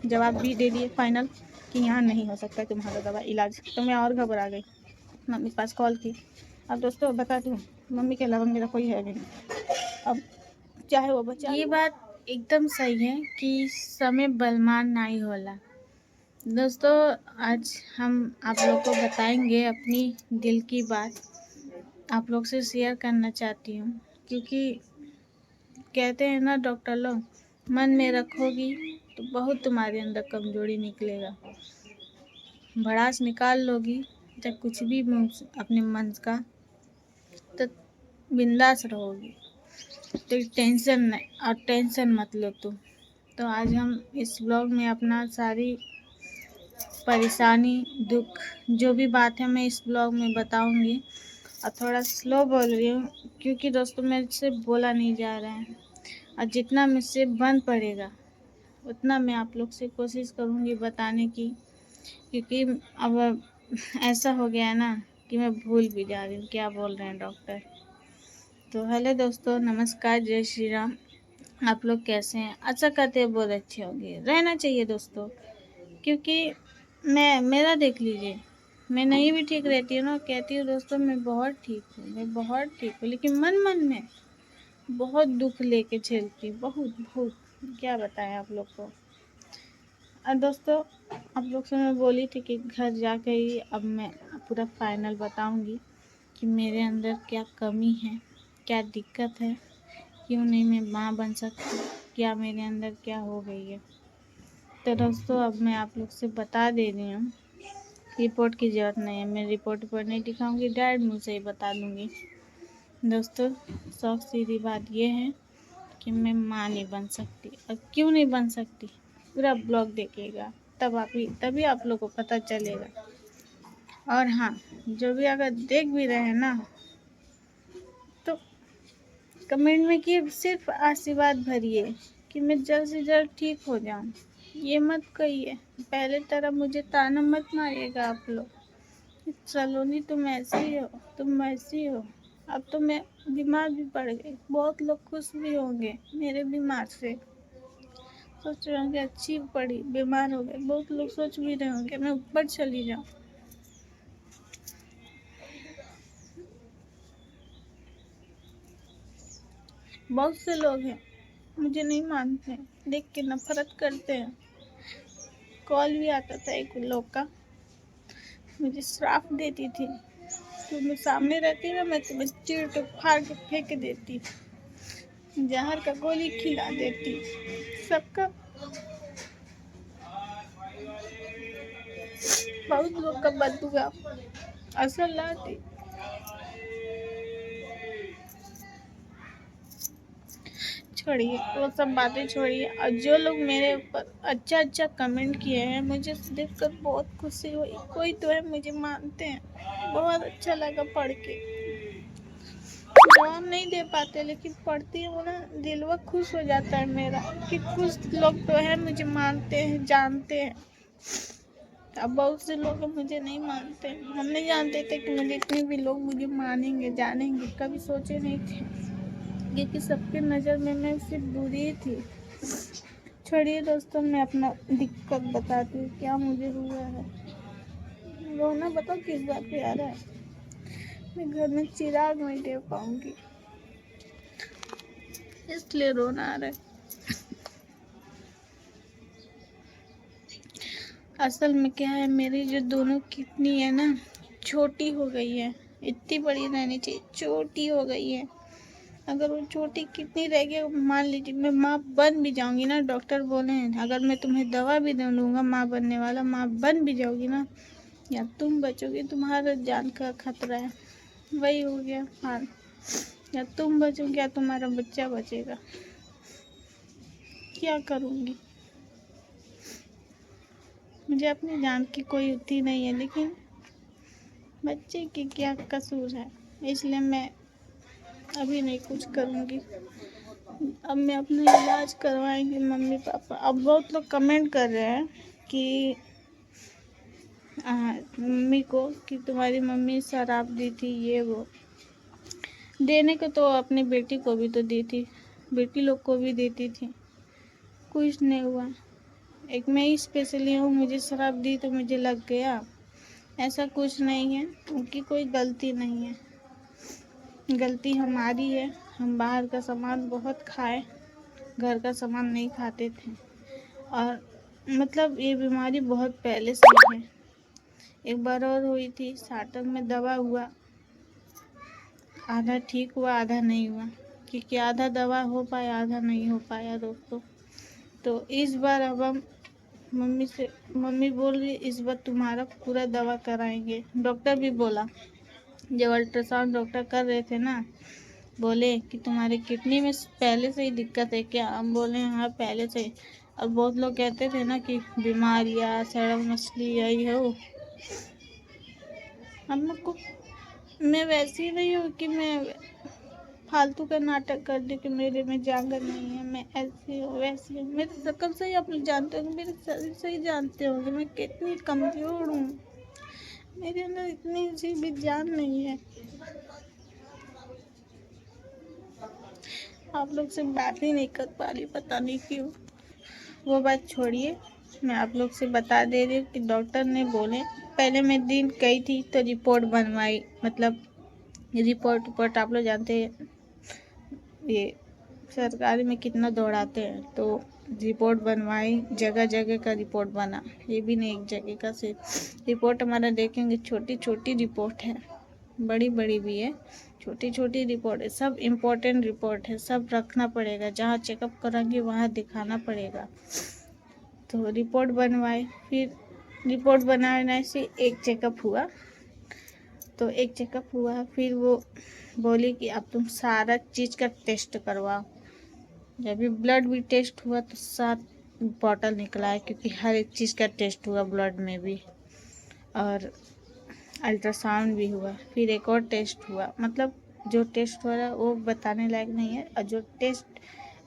जवाब भी दे दिए फाइनल कि यहाँ नहीं हो सकता तुम्हारा दवा इलाज। तो मैं और घबरा गई, मम्मी के पास कॉल की। अब दोस्तों बता दूँ, मम्मी के अलावा मेरा कोई है भी नहीं। अब चाहे वो बचा, ये बात एकदम सही है कि समय बलवान नहीं होला। दोस्तों आज हम आप लोग को बताएंगे अपनी दिल की बात, आप लोग से शेयर करना चाहती हूँ, क्योंकि कहते हैं ना डॉक्टर लोग, मन में रखोगी तो बहुत तुम्हारे अंदर कमजोरी निकलेगा, भड़ास निकाल लोगी जब कुछ भी अपने मन का, तो बिंदास रहोगी, तो टेंशन नहीं, और टेंशन मत लो तुम। तो आज हम इस ब्लॉग में अपना सारी परेशानी, दुख, जो भी बात है मैं इस ब्लॉग में बताऊंगी। और थोड़ा स्लो बोल रही हूँ क्योंकि दोस्तों मेरे से बोला नहीं जा रहा है, और जितना मुझसे बन पड़ेगा उतना मैं आप लोग से कोशिश करूँगी बताने की, क्योंकि अब ऐसा हो गया है ना कि मैं भूल भी जा रही हूँ क्या बोल रहे हैं डॉक्टर। तो हेलो दोस्तों, नमस्कार, जय श्री राम। आप लोग कैसे हैं? आशा करते हैं बहुत अच्छे होंगे, रहना चाहिए दोस्तों, क्योंकि मेरा देख लीजिए, मैं नहीं भी ठीक रहती हूँ ना, कहती हूँ दोस्तों मैं बहुत ठीक हूँ, मैं बहुत ठीक हूँ, लेकिन मन मन में बहुत दुख लेके झेलती हूँ, बहुत बहुत, क्या बताएं आप लोग को। और दोस्तों आप लोग से मैं बोली थी कि घर जाकर ही अब मैं पूरा फाइनल बताऊंगी कि मेरे अंदर क्या कमी है, क्या दिक्कत है, क्यों नहीं मैं माँ बन सकती, क्या मेरे अंदर क्या हो गई है। तो दोस्तों अब मैं आप लोग से बता दे रही हूँ, रिपोर्ट की ज़रूरत नहीं है, मैं रिपोर्ट पर नहीं दिखाऊंगी, डायरेक्ट मुँह से ही बता दूंगी। दोस्तों सौ सीधी बात ये है कि मैं माँ नहीं बन सकती। और क्यों नहीं बन सकती, पूरा ब्लॉग देखिएगा, तभी आप लोग को पता चलेगा। और हाँ, जो भी अगर देख भी रहे हैं ना, तो कमेंट में कि सिर्फ आशीर्वाद भरिए कि मैं जल्द से जल्द ठीक हो जाऊँ। ये मत कहिए, पहले तरह मुझे ताना मत मारिएगा आप लोग, सलोनी तुम ऐसी हो, तुम वैसी हो। अब तो मैं बीमार भी पड़ गई, बहुत लोग खुश भी होंगे मेरे बीमार से, सोच रहे होंगे अच्छी पड़ी, बीमार हो गए, बहुत लोग सोच भी रहे होंगे मैं ऊपर चली जाऊँ। बहुत से लोग हैं मुझे नहीं मानते हैं, देख के नफरत करते हैं। कॉल भी आता था एक लोग का, मुझे श्राप देती थी, तुम सामने रहती ना मैं तुम्हें चीर के फाड़ के फेंक देती, जहर का गोली खिला देती, सबका बहुत लोग का बदुआ असर लाती। छोड़िए वो सब बातें छोड़िए, और जो लोग मेरे ऊपर अच्छा अच्छा कमेंट किए हैं, मुझे देखकर बहुत खुशी हुई, कोई तो है मुझे मानते हैं, बहुत अच्छा लगा पढ़ के। जवाब नहीं दे पाते लेकिन पढ़ती हूँ ना, दिलवा खुश हो जाता है मेरा कि कुछ लोग तो है मुझे मानते हैं, जानते हैं। अब बहुत से लोग मुझे नहीं मानते, हम नहीं जानते थे कि मुझे इतने भी लोग मुझे मानेंगे, जानेंगे, कभी सोचे नहीं थे, क्योंकि सबके नज़र में मैं सिर्फ बुरी ही थी। छोड़िए दोस्तों, मैं अपना दिक्कत बताती हूँ क्या मुझे हुआ है। रोना बताओ किस बात पे आ रहा है, मैं घर में चिराग नहीं दे पाऊंगी इसलिए रोना आ रहा है। असल में क्या है, मेरी जो दोनों किडनी है ना, छोटी हो गई है, इतनी बड़ी रहनी चाहिए, छोटी हो गई है। अगर वो छोटी किडनी रह गई, मान लीजिए मैं माँ बन भी जाऊंगी ना, डॉक्टर बोले हैं अगर मैं तुम्हें दवा भी दे दूंगा माँ बनने वाला, माँ बन भी जाओगी ना, या तुम बचोगे, तुम्हारा जान का खतरा है, वही हो गया हाल, या तुम बचोगे या तुम्हारा बच्चा बचेगा। क्या करूँगी, मुझे अपनी जान की कोई उठी नहीं है, लेकिन बच्चे की क्या कसूर है, इसलिए मैं अभी नहीं कुछ करूँगी। अब मैं अपना इलाज करवाएंगे मम्मी पापा। अब बहुत लोग कमेंट कर रहे हैं कि मम्मी को कि तुम्हारी मम्मी शराब दी थी, ये वो, देने को तो अपनी बेटी को भी तो दी थी, बेटी लोग को भी देती थी, कुछ नहीं हुआ। एक मैं ही स्पेशली हूँ, मुझे शराब दी तो मुझे लग गया, ऐसा कुछ नहीं है। उनकी कोई गलती नहीं है, गलती हमारी है। हम बाहर का सामान बहुत खाए, घर का सामान नहीं खाते थे। और मतलब ये बीमारी बहुत पहले से है। एक बार और हुई थी, स्टार्टिंग में दवा हुआ, आधा ठीक हुआ आधा नहीं हुआ, क्योंकि आधा दवा हो पाया आधा नहीं हो पाया दोस्तों। तो इस बार अब हम मम्मी बोल रही इस बार तुम्हारा पूरा दवा कराएंगे। डॉक्टर भी बोला, जब अल्ट्रासाउंड डॉक्टर कर रहे थे ना, बोले कि तुम्हारे किडनी में पहले से ही दिक्कत है क्या? हम बोले हाँ पहले से। और बहुत लोग कहते थे ना कि बीमारियाँ, सड़क मछली यही हो। हम लोग को, मैं वैसी नहीं हूँ कि मैं फालतू का नाटक कर दी कि मेरे में जांगर नहीं है, मैं ऐसी हूँ वैसी हूँ। मेरे शकल से ही आप लोग जानते होंगे, मेरे शरीर से ही जानते होंगे मैं कितनी कमज़ोर हूँ। मेरे अंदर इतनी सी भी जान नहीं है। आप लोग से बात ही नहीं कर पा रही, पता नहीं क्यों। वो बात छोड़िए, मैं आप लोग से बता दे रही हूँ कि डॉक्टर ने बोले, पहले मैं दिन गई थी तो रिपोर्ट बनवाई, मतलब रिपोर्ट आप लोग जानते हैं ये सरकारी में कितना दौड़ाते हैं। तो रिपोर्ट बनवाई, जगह जगह का रिपोर्ट बना, ये भी नहीं एक जगह का सिर्फ रिपोर्ट। हमारा देखेंगे छोटी छोटी रिपोर्ट है, बड़ी बड़ी भी है, छोटी छोटी रिपोर्ट है, सब इम्पोर्टेंट रिपोर्ट है, सब रखना पड़ेगा, जहाँ चेकअप कराएंगे वहाँ दिखाना पड़ेगा। तो रिपोर्ट बनवाए, फिर रिपोर्ट बनाने से एक चेकअप हुआ, तो एक चेकअप हुआ, फिर वो बोली कि अब तुम सारा चीज़ का टेस्ट करवाओ। जब भी ब्लड भी टेस्ट हुआ तो 7 बॉटल निकला है, क्योंकि हर एक चीज़ का टेस्ट हुआ ब्लड में भी, और अल्ट्रासाउंड भी हुआ, फिर एक और टेस्ट हुआ। मतलब जो टेस्ट हो रहा है वो बताने लायक नहीं है, और जो टेस्ट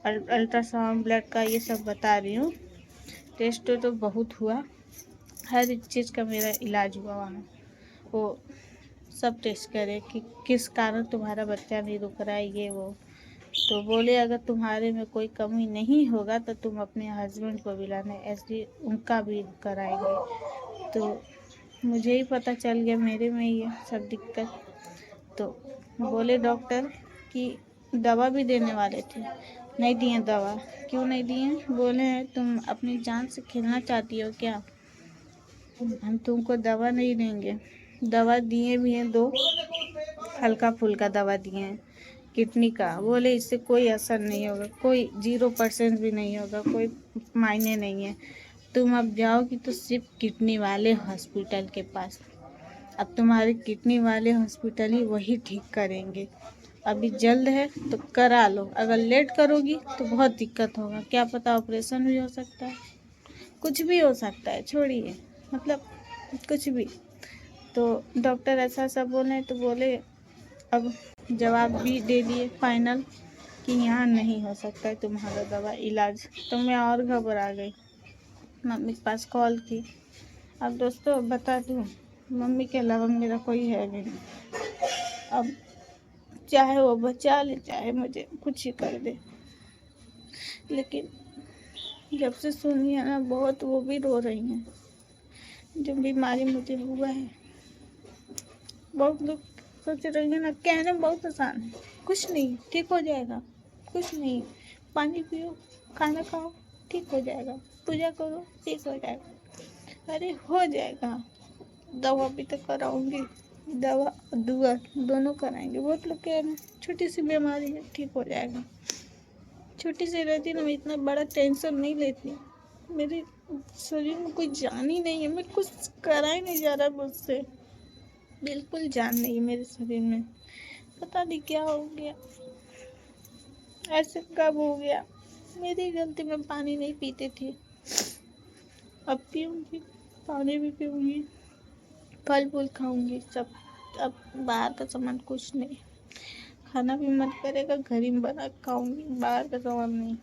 अल्ट्रासाउंड ब्लड का ये सब बता रही हूँ, टेस्ट तो बहुत हुआ, हर एक चीज़ का मेरा इलाज हुआ वहाँ। वो सब टेस्ट करे कि किस कारण तुम्हारा बच्चा नहीं रुक रहा है, ये वो। तो बोले अगर तुम्हारे में कोई कमी नहीं होगा तो तुम अपने हस्बैंड को बुलाना, ऐसे उनका भी कराएंगे। तो मुझे ही पता चल गया मेरे में ही है सब दिक्कत। तो बोले डॉक्टर कि दवा भी देने वाले थे, नहीं दिए दवा। क्यों नहीं दिए? बोले हैं तुम अपनी जान से खेलना चाहती हो क्या, हम तुमको दवा नहीं देंगे। दवा दिए भी हैं 2, हल्का फुल्का दवा दिए हैं किडनी का। बोले इससे कोई असर नहीं होगा, कोई 0% भी नहीं होगा, कोई मायने नहीं है। तुम अब जाओगी तो सिर्फ किडनी वाले हॉस्पिटल के पास, अब तुम्हारे किडनी वाले हॉस्पिटल ही वही ठीक करेंगे। अभी जल्द है तो करा लो, अगर लेट करोगी तो बहुत दिक्कत होगा, क्या पता ऑपरेशन भी हो सकता है, कुछ भी हो सकता है, छोड़िए मतलब कुछ भी। तो डॉक्टर ऐसा सब बोले, तो बोले अब जवाब भी दे दिए फाइनल कि यहाँ नहीं हो सकता है तुम्हारा दवा इलाज। तो मैं और घबरा गई, मम्मी के पास कॉल की। अब दोस्तों बता दूँ, मम्मी के अलावा मेरा कोई है भी नहीं। अब चाहे वो बचा ले चाहे मुझे कुछ ही कर दे, लेकिन जब से सुनी है ना बहुत वो भी रो रही हैं। जो बीमारी मुझे हुआ है, बहुत लोग सोच रहे हैं ना, कहना बहुत आसान है, कुछ नहीं ठीक हो जाएगा, कुछ नहीं, पानी पियो, खाना खाओ, ठीक हो जाएगा, पूजा करो, ठीक हो जाएगा। अरे हो जाएगा, दवा भी तो कराऊंगी, दवा दुआ दोनों कराएंगे। बहुत लोग कह रहे हैं छोटी सी बीमारी है ठीक हो जाएगा, छोटी सी रहती ना मैं इतना बड़ा टेंशन नहीं लेती। मेरे शरीर में कोई जान ही नहीं है, मैं कुछ करा ही नहीं जा रहा मुझसे, बिल्कुल जान नहीं है मेरे शरीर में। पता नहीं क्या हो गया, ऐसे कब हो गया, मेरी गलती, मैं पानी नहीं पीती थी, अब पीऊँगी, पानी भी पीऊँगी, फल फूल खाऊंगी सब। अब बाहर का सामान कुछ नहीं, खाना भी मन करेगा घर ही बना के खाऊंगी, बाहर का सामान नहीं।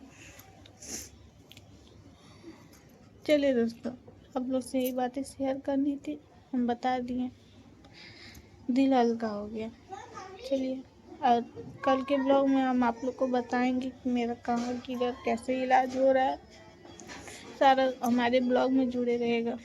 चलिए दोस्तों, आप लोग से यही बातें शेयर करनी थी, हम बता दिए, दिल हल्का हो गया। चलिए, और कल के ब्लॉग में हम आप लोग को बताएंगे कि मेरा कहाँ किधर कैसे इलाज हो रहा है, सारा हमारे ब्लॉग में जुड़े रहेगा।